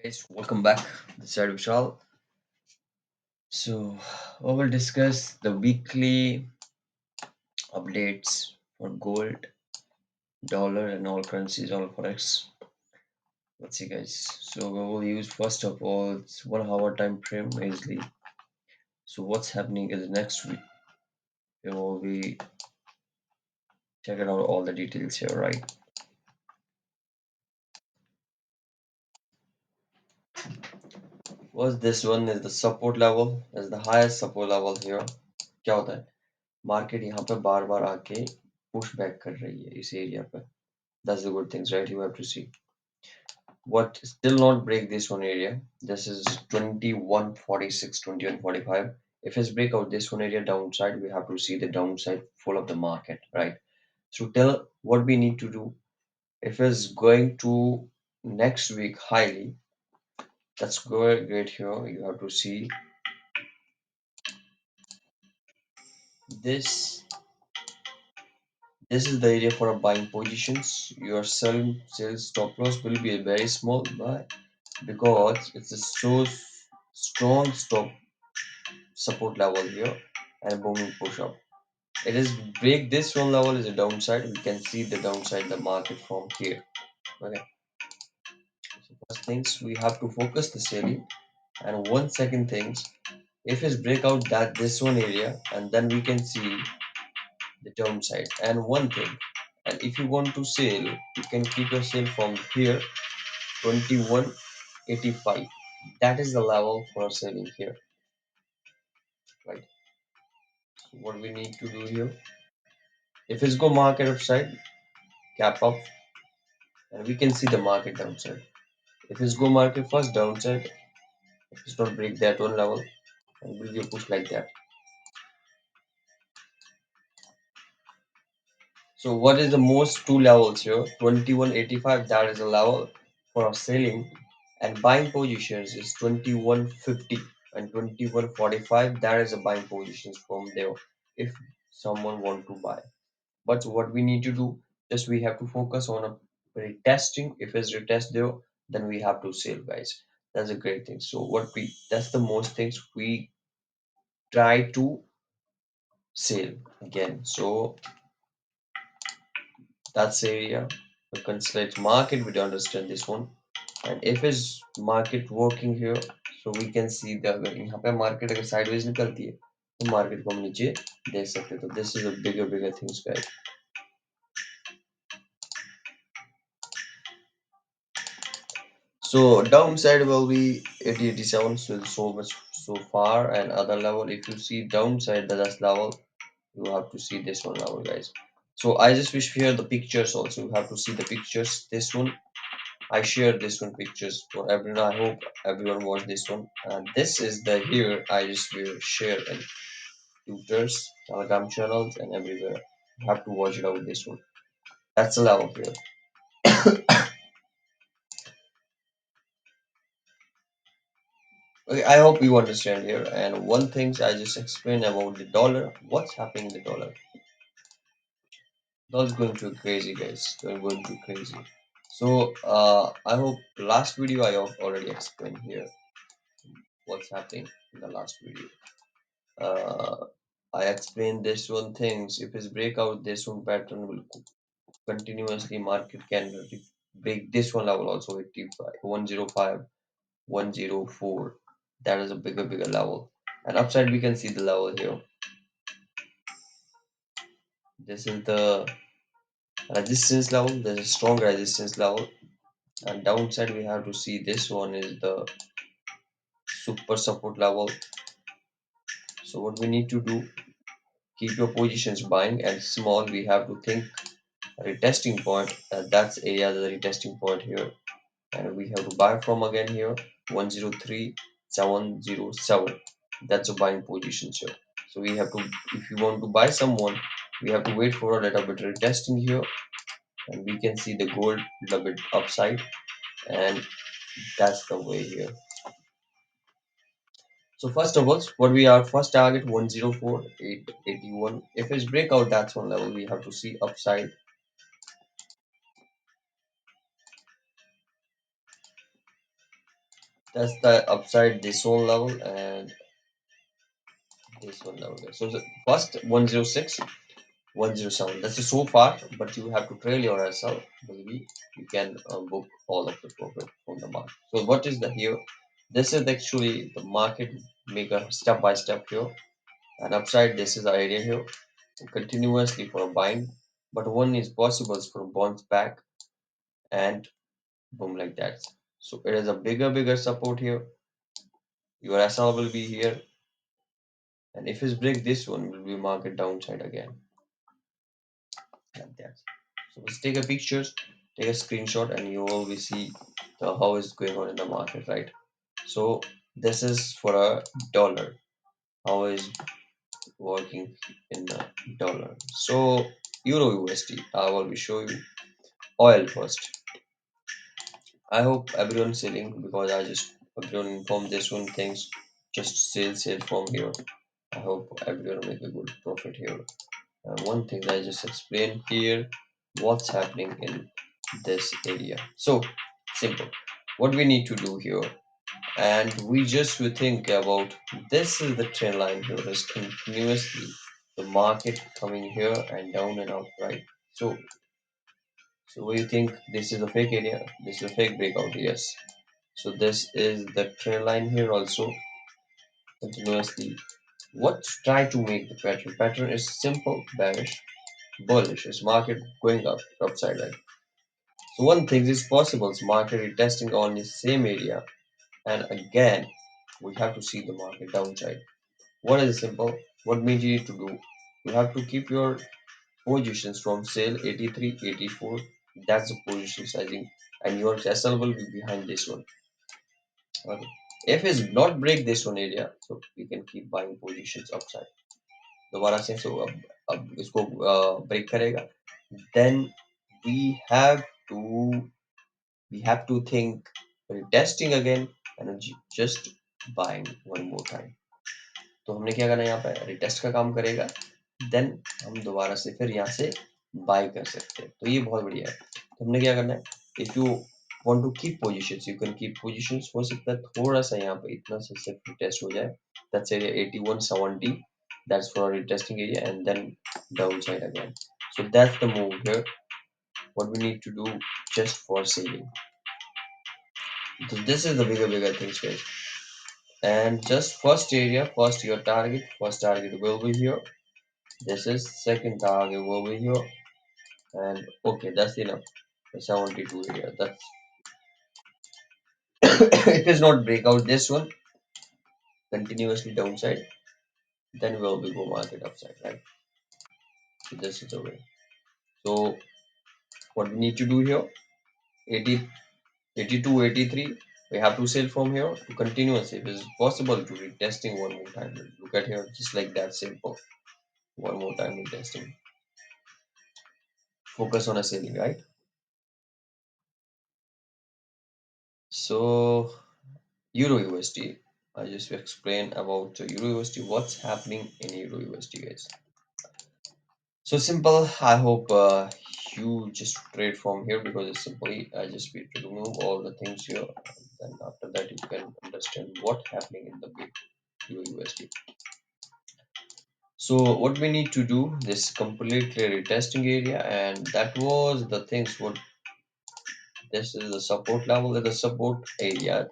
Guys, welcome back. This is Vishal. So, we will discuss the weekly updates for gold, dollar, and all currencies, all forex. Let's see, guys. So, we will use first of all it's 1 hour time frame easily. So, what's happening is next week we will be checking out all the details here, right? Was this one is the support level, is the highest support level here. क्या होता है market यहाँ पे बार बार आके push back कर रही है इस एरिया पे. That's the good things, right? You have to see. What still not break this one area? This is 2146, 2145. If it's break out this one area downside, we have to see the downside full of the market, right? So tell what we need to do. If it's going to next week highly, that's great here. You have to see this. This is the area for a buying positions. Your selling sales stop loss will be very small, but because it's a so strong stop support level here and booming push up. It is break this one level is a downside. We can see the downside the market from here. Okay. So first things we have to focus the selling, and one second things if it's break out that this one area and then we can see the downside and one thing, and if you want to sell you can keep your sale from here 2185. That is the level for selling here, right? So what we need to do here, if it's go market upside cap up and we can see the market downside. If it's go market first downside, if it's not break that one level and will be a push like that. So what is the most two levels here? 2185, that is a level for selling, and buying positions is 2150 and 2145, that is a buying positions from there if someone want to buy. But what we need to do, just we have to focus on a retesting. If it's retest there, then we have to sell, guys. That's a great thing. So what we that's the most things we try to sell again. So that's area. We consider market, we don't understand this one. And if is market working here, so we can see the अगर यहाँ पे market अगर sideways निकलती है तो market को हम नीचे देख सकते हैं. तो this is a bigger things, guys. So downside will be 8087, so so much so far, and other level if you see downside the last level you have to see this one level, guys. So I just wish here the pictures also, you have to see the pictures. This one I share this one pictures for everyone. I hope everyone watch this one. And this is the here I just will share in Twitter's, Telegram channels, and everywhere. You have to watch it out this one. That's the level here. Okay, I hope you understand here. And one thing I just explained about the dollar. What's happening in the dollar? Dollar's going too crazy, guys. They're going too crazy. So I hope last video I have already explained here what's happening in the last video. Uh, I explained this one things. If it's breakout, this one pattern will continuously market can break this one level also 85, 105, 104. That is a bigger level. And upside we can see the level here. This is the resistance level. There's a strong resistance level. And downside we have to see this one is the super support level. So what we need to do, keep your positions buying and small. We have to think retesting point. That's area the retesting point here, and we have to buy from again here 103707. That's a buying position here. So we have to, if you want to buy someone, we have to wait for a little bit retesting here, and we can see the gold a little bit upside, and that's the way here. So first of all, what we are first target 104881. If it's breakout, that's one level we have to see upside. That's the upside this one level and this one level. So the first 106, 107. That's so far, but you have to trail your SL. Maybe you can book all of the profit from the market. So what is the here? This is actually the market make a step by step here. And upside, this is the area here. Continuously for a bind, but one is possible for bounce back and boom like that. So it is a bigger support here. Your SL will be here, and if it's break this one, will be market downside again like that. So let's take a pictures, take a screenshot, and you will be see how is going on in the market, right? So this is for a dollar. How is working in a dollar? So Euro USD. I will be show you oil first. I hope everyone's selling because I just everyone informed this one things just sell from here. I hope everyone make a good profit here. One thing I just explained here what's happening in this area. So simple. What we need to do here, and we just will think about this is the trend line here is continuously the market coming here and down and up, right? So you think this is a fake area? This is a fake breakout, yes. So this is the trend line here also continuously. What try to make the pattern? Pattern is simple, bearish, bullish. Is market going up, upside right? So one thing is possible is market retesting on the same area, and again we have to see the market downside. What is simple? What means you need to do? You have to keep your positions from sale 83, 84. That's the position sizing, and your SL will be behind this one. Okay. If it's not break this one area, so we can keep buying positions upside. दोबारा से so अब इसको break करेगा. Then we have to we have to think retesting again and just buying one more time. तो हमने क्या करना है यहाँ पे रिटेस्ट का काम करेगा देन हम दोबारा से फिर यहाँ से बाय कर सकते हैं तो ये बहुत बढ़िया है तो हमने क्या करना है if you want to keep positions you can keep positions हो सकता है थोड़ा सा यहाँ पे इतना सा सिर्फ retest हो जाए that's area 8170 that's for our retesting area and then downside again so that's the move here what we need to do just for selling so this is the bigger things guys and just first area first your target first target will be here. This is second target over here, and okay, that's enough. The 72 here. That's if it's not break out this one continuously downside, then we'll be go market upside, right? So this is the way. So what we need to do here, 80, 82, 83. We have to sell from here to continuously. If it's possible to retesting one more time. Look at here, just like that, simple. One more time retesting. Focus on a selling, right? So Euro USD. I just explain about Euro USD, what's happening in Euro USD, guys. So simple. I hope you just trade from here because it's simply I just need to remove all the things here. Then after that, you can understand what's happening in the big Euro USD. So what we need to do this completely retesting area, and that was the things. What this is the support level, is the support area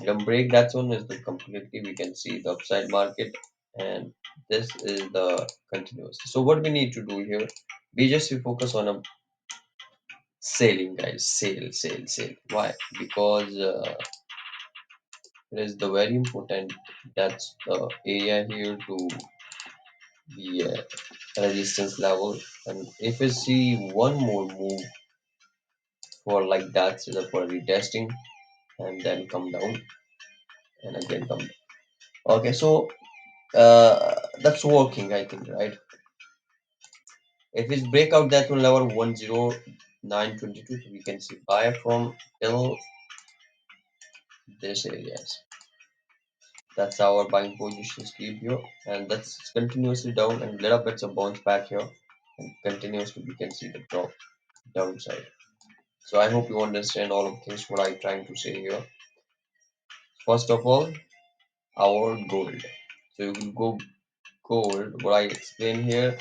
didn't break that one is the completely we can see the upside market and this is the continuous so what we need to do here we just focus on a selling guys sale why because it is the very important that's the area here to be a resistance level and if we see one more move for like that so that for retesting and then come down and again come down. Okay so that's working I think right. If we break out that one level 10922, so we can see buy from till this areas. That's our buying positions keep here, and that's continuously down and little bits of bounce back here, and continuously we can see the drop downside. So I hope you understand all of things what I'm trying to say here. First of all, our gold. So you will go gold. What I explain here,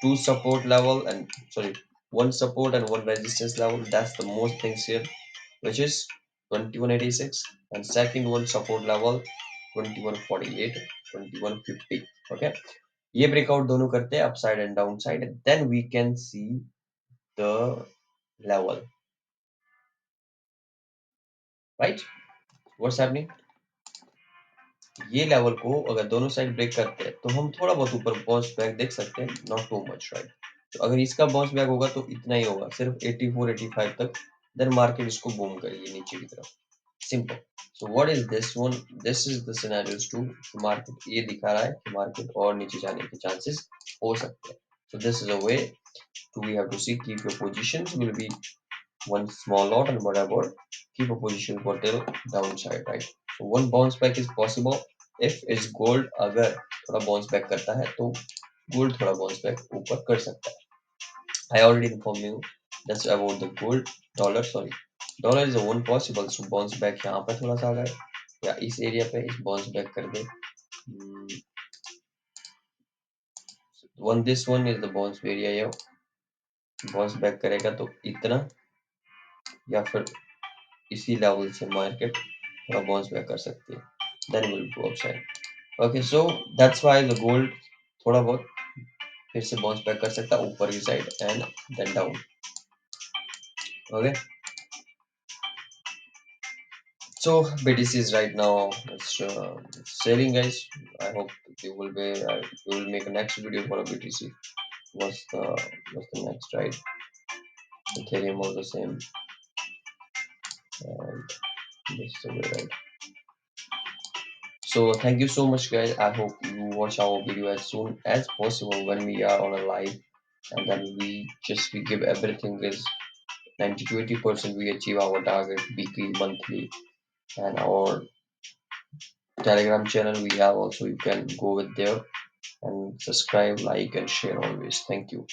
two support level and sorry, one support and one resistance level. That's the most things here, which is 2186, and second one support level 2148, 2150. Okay, ये breakout दोनों करते हैं upside and downside, and then we can see the level, right? What's happening? ये level को अगर दोनों side break करते हैं तो हम थोड़ा बहुत ऊपर बाउंस बैक देख सकते हैं, नॉट टू मच, राइट? तो अगर इसका बाउंस बैक होगा तो इतना ही होगा, सिर्फ 84 85 तक, देन मार्केट इसको बूम करेगी नीचे की तरफ, simple. So what is this one? This is the scenarios two, market ये दिखा रहा है कि मार्केट और नीचे जाने के चांसेस हो सकते हैं। So this is a way to, we have to see, keep your positions will be one small lot and whatever, keep a position for till downside, right? So one bounce back is possible if is gold अगर थोड़ा bounce back करता है तो gold थोड़ा bounce back ऊपर कर सकता है। I already informed you that's about the gold, dollar sorry, dollar is the one possible, so bounce back यहाँ पर थोड़ा सा अगर या इस एरिया पे इस bounce back कर दे, one this one is the bounce area, या bounce back करेगा तो इतना, या फिर इसी लेवल से मार्केट थोड़ा बाउंस बैक कर सकती है, then will go upside. Okay, so that's why the gold थोड़ा बहुत फिर से बाउंस बैक कर सकता है ऊपर की side and then down. Okay, so BTC is right now it's selling, guys. I hope you will be you will make a next video for a BTC. What's the next, right? Ethereum also same, and this is the way, right? So thank you so much, guys. I hope you watch our video as soon as possible when we are on a live, and then we give everything is 90 to 80% we achieve our target weekly, monthly, and our Telegram channel we have also. You can go with there and subscribe, like, and share always. Thank you.